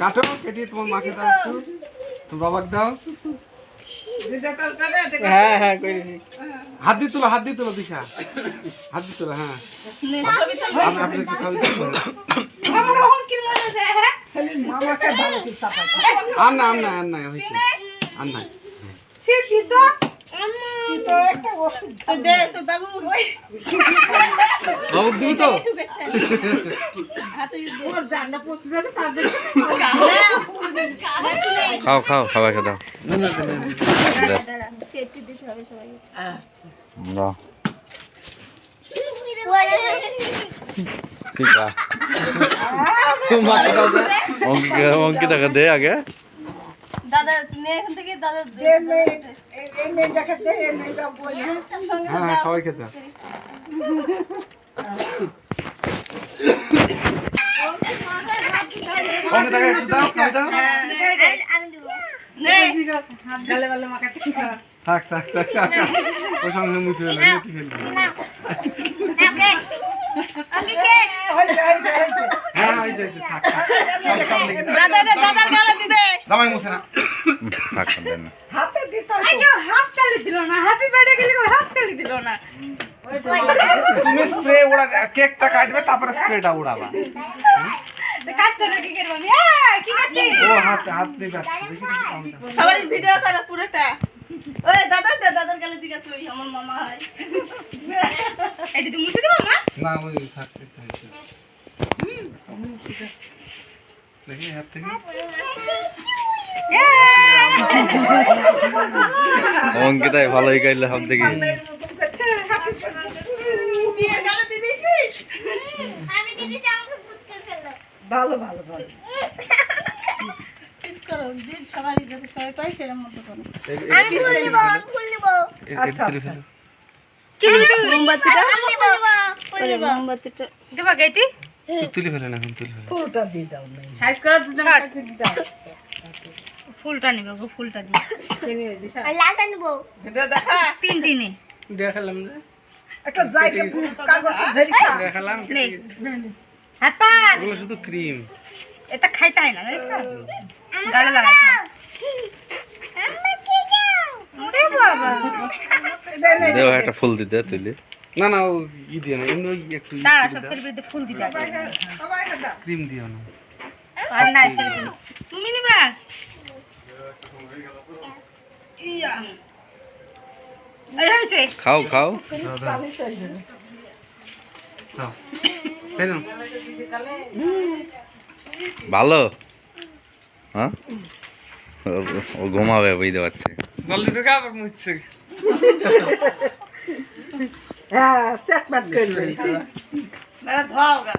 কাটো কেটে তোমার মাকে দাও একটু, তোমার বাবাকে দাও। হ্যাঁ হ্যাঁ করেছি। হাত দিয়ে তোলো দিশা, হাত দিয়ে তোলো। হ্যাঁ আমি আপনাকে খাওয়াই দিচ্ছি। আর না হয়েছে, আর নাই। বাবুক দিবি তো? খাও খাও সবাইকে দাও। দাও। ঠিক আছে অঙ্কিতাকে দে আগে। দাদা তুমি এখান থেকে দাদা হ্যাঁ সবাই খেতে। থাক ওর সঙ্গে মুছে জামাই মুছে না। তুমি স্প্রে উড়া কেকটা কাটবে তারপরে স্প্রেটা উড়াবা। ও হাত দিয়ে সবার ভিডিও করা পুরোটা। ওই দাদার গালে দিকে তুই আমার মামা হয়। এটা তুমি মুছে দেবো না ওই থাকতে দেখি হাত থেকে অঙ্কিতাই ভালোই গাইলে সব দেখি। ভালো সবাই পাই সেরকম মতো করো। মোমবাতিটা দেবা গাইতি তুলে ফেলে না, এখন তুলে ফেলে। ফুলটা দিয়ে দাও না। সাইড করে ফুলটা নিব গো, ফুলটা দিই। লালটা নিব এটা দেখা তিনটিনে দেখালাম না। একটা জায়গা কাগজ ধরে খা দেখালাম নে হাত পা ওগুলো শুধু ক্রিম। এটা খাইতে হয় না গালে লাগাতে হয়। ওরে বাবা দেও একটা ফুল দিতে তুলি। না ও ই দিও না, এমনি ওই একটু দাঁড়া সবচেয়ে বিরুদ্ধে ফুল দিতে হবে। ক্রিম দিও না। আর নাই তুমি নিবা ইয়া এই হইছে খাও খাও খাই নাও। ভালো। হ্যাঁ ও ঘুমাবে বুঝতে পারছি। জলদি তো খাবার মুছছে। হ্যাঁ চেকমেট করবে। ধোয়াও গা।